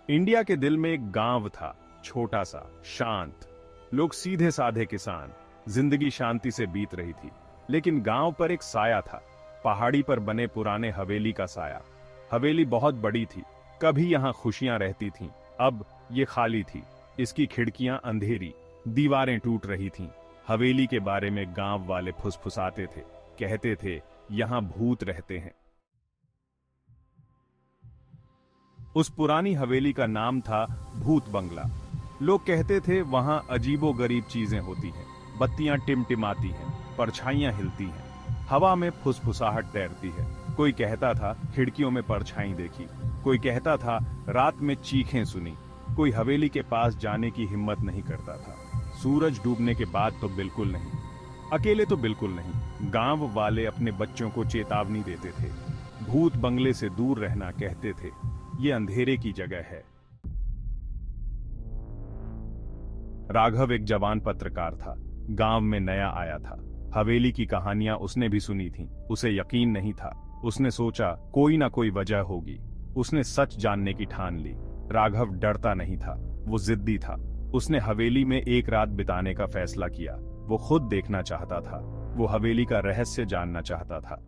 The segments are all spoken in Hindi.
इंडिया के दिल में एक गांव था, छोटा सा, शांत। लोग सीधे साधे किसान। जिंदगी शांति से बीत रही थी। लेकिन गांव पर एक साया था, पहाड़ी पर बने पुराने हवेली का साया। हवेली बहुत बड़ी थी, कभी यहां खुशियां रहती थीं। अब ये खाली थी, इसकी खिड़कियां अंधेरी, दीवारें टूट रही थीं। हवेली के बारे में गांव वाले फुसफुसाते थे, कहते थे यहां भूत रहते हैं। उस पुरानी हवेली का नाम था भूत बंगला। लोग कहते थे वहां अजीबो गरीब चीजें होती हैं, बत्तियां टिमटिमाती हैं, परछाइयां हिलती हैं, हवा में फुसफुसाहट तैरती है। कोई कहता था खिड़कियों में परछाई देखी, कोई कहता था रात में चीखें सुनी। कोई हवेली के पास जाने की हिम्मत नहीं करता था। सूरज डूबने के बाद तो बिल्कुल नहीं, अकेले तो बिल्कुल नहीं। गांव वाले अपने बच्चों को चेतावनी देते थे, भूत बंगले से दूर रहना, कहते थे ये अंधेरे की जगह है। राघव एक जवान पत्रकार था, गांव में नया आया था। हवेली की कहानियां उसने भी सुनी थीं, उसे यकीन नहीं था। उसने सोचा कोई ना कोई वजह होगी। उसने सच जानने की ठान ली। राघव डरता नहीं था, वो जिद्दी था। उसने हवेली में एक रात बिताने का फैसला किया। वो खुद देखना चाहता था, वो हवेली का रहस्य जानना चाहता था।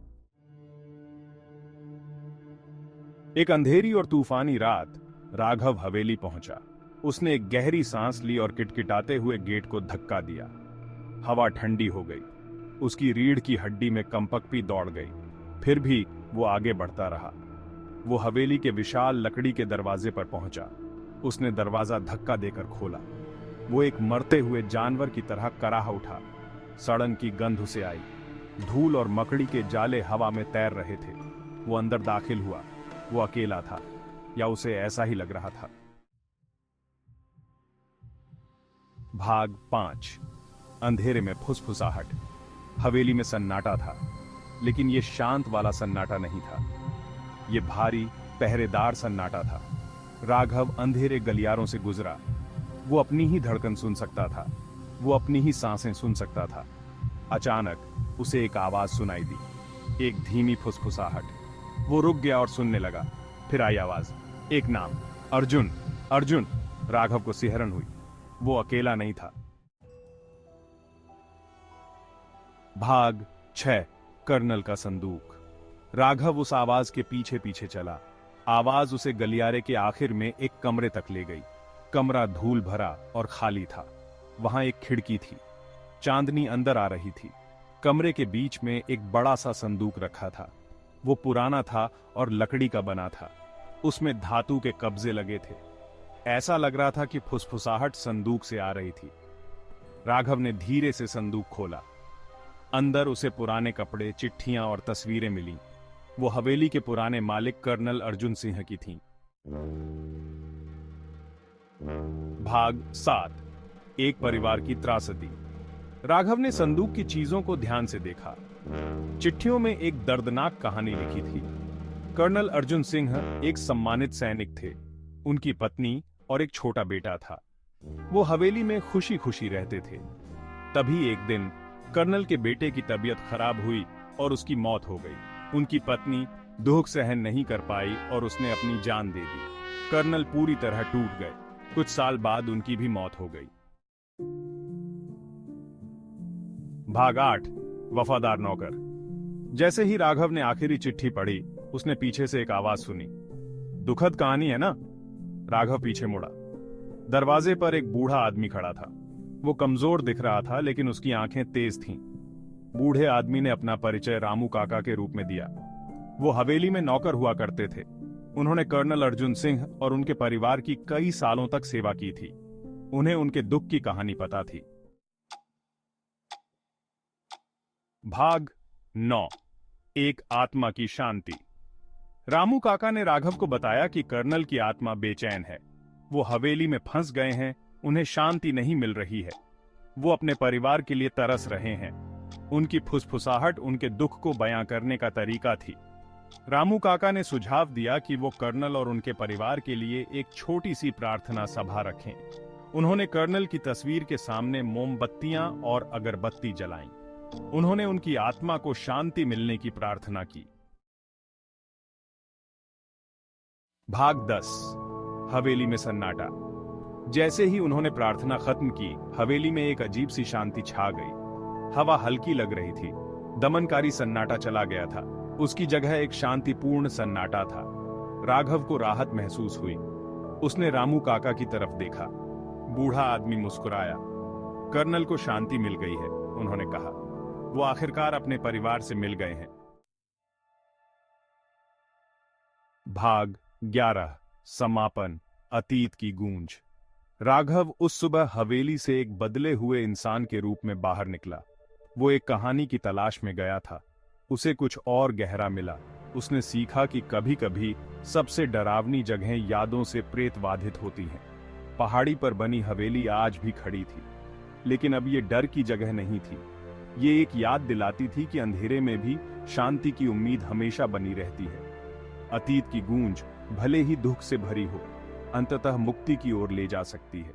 एक अंधेरी और तूफानी रात राघव हवेली पहुंचा। उसने एक गहरी सांस ली और किटकिटाते हुए गेट को धक्का दिया। हवा ठंडी हो गई, उसकी रीढ़ की हड्डी में कंपक भी दौड़ गई। फिर भी वो आगे बढ़ता रहा। वो हवेली के विशाल लकड़ी के दरवाजे पर पहुंचा। उसने दरवाजा धक्का देकर खोला। वो एक मरते हुए जानवर की तरह कराह उठा। सड़न की गंध उसे आई। धूल और मकड़ी के जाले हवा में तैर रहे थे। वो अंदर दाखिल हुआ। वो अकेला था, या उसे ऐसा ही लग रहा था। भाग 5। अंधेरे में फुसफुसाहट। हवेली में सन्नाटा था, लेकिन यह शांत वाला सन्नाटा नहीं था। यह भारी, पहरेदार सन्नाटा था। राघव अंधेरे गलियारों से गुजरा। वो अपनी ही धड़कन सुन सकता था, वो अपनी ही सांसें सुन सकता था। अचानक उसे एक आवाज सुनाई दी, एक धीमी फुसफुसाहट। वो रुक गया और सुनने लगा। फिर आई आवाज, एक नाम, अर्जुन, अर्जुन। राघव को सिहरन हुई। वो अकेला नहीं था। भाग 6। कर्नल का संदूक। राघव उस आवाज के पीछे पीछे चला। आवाज उसे गलियारे के आखिर में एक कमरे तक ले गई। कमरा धूल भरा और खाली था। वहां एक खिड़की थी, चांदनी अंदर आ रही थी। कमरे के बीच में एक बड़ा सा संदूक रखा था। वो पुराना था और लकड़ी का बना था। उसमें धातु के कब्जे लगे थे। ऐसा लग रहा था कि फुसफुसाहट संदूक से आ रही थी। राघव ने धीरे से संदूक खोला। अंदर उसे पुराने कपड़े, चिट्ठियां और तस्वीरें मिलीं। वो हवेली के पुराने मालिक कर्नल अर्जुन सिंह की थीं। भाग 7। एक परिवार की त्रासदी। राघव ने संदूक की चीजों को ध्यान से देखा। चिट्ठियों में एक दर्दनाक कहानी लिखी थी। कर्नल अर्जुन सिंह एक सम्मानित सैनिक थे। उनकी पत्नी और एक छोटा बेटा था। वो हवेली में खुशी खुशी रहते थे। तभी एक दिन कर्नल के बेटे की तबीयत खराब हुई और उसकी मौत हो गई। उनकी पत्नी दुख सहन नहीं कर पाई और उसने अपनी जान दे दी। कर्नल पूरी तरह टूट गए। कुछ साल बाद उनकी भी मौत हो गई। भाग 8। वफादार नौकर। जैसे ही राघव ने आखिरी चिट्ठी पढ़ी, उसने पीछे से एक आवाज सुनी। दुखद कहानी है ना? राघव पीछे मुड़ा। दरवाजे पर एक बूढ़ा आदमी खड़ा था। वो कमजोर दिख रहा था, लेकिन उसकी आंखें तेज थीं। बूढ़े आदमी ने अपना परिचय रामू काका के रूप में दिया। वो हवेली में नौकर हुआ करते थे। उन्होंने कर्नल अर्जुन सिंह और उनके परिवार की कई सालों तक सेवा की थी। उन्हें उनके दुख की कहानी पता थी। भाग 9। एक आत्मा की शांति। रामू काका ने राघव को बताया कि कर्नल की आत्मा बेचैन है। वो हवेली में फंस गए हैं, उन्हें शांति नहीं मिल रही है। वो अपने परिवार के लिए तरस रहे हैं। उनकी फुसफुसाहट उनके दुख को बयां करने का तरीका थी। रामू काका ने सुझाव दिया कि वो कर्नल और उनके परिवार के लिए एक छोटी सी प्रार्थना सभा रखें। उन्होंने कर्नल की तस्वीर के सामने मोमबत्तियां और अगरबत्ती जलाईं। उन्होंने उनकी आत्मा को शांति मिलने की प्रार्थना की। भाग 10। हवेली में सन्नाटा। जैसे ही उन्होंने प्रार्थना खत्म की, हवेली में एक अजीब सी शांति छा गई। हवा हल्की लग रही थी। दमनकारी सन्नाटा चला गया था। उसकी जगह एक शांतिपूर्ण सन्नाटा था। राघव को राहत महसूस हुई। उसने रामू काका की तरफ देखा। बूढ़ा आदमी मुस्कुराया। कर्नल को शांति मिल गई है, उन्होंने कहा। वो आखिरकार अपने परिवार से मिल गए हैं। भाग 11। समापन। अतीत की गूंज। राघव उस सुबह हवेली से एक बदले हुए इंसान के रूप में बाहर निकला। वो एक कहानी की तलाश में गया था। उसे कुछ और गहरा मिला। उसने सीखा कि कभी-कभी सबसे डरावनी जगहें यादों से प्रेतबाधित होती हैं। पहाड़ी पर बनी हवेली आज भी खड़ी थी, लेकिन अब ये डर की जगह नहीं थी। ये एक याद दिलाती थी कि अंधेरे में भी शांति की उम्मीद हमेशा बनी रहती है। अतीत की गूंज भले ही दुख से भरी हो, अंततः मुक्ति की ओर ले जा सकती है।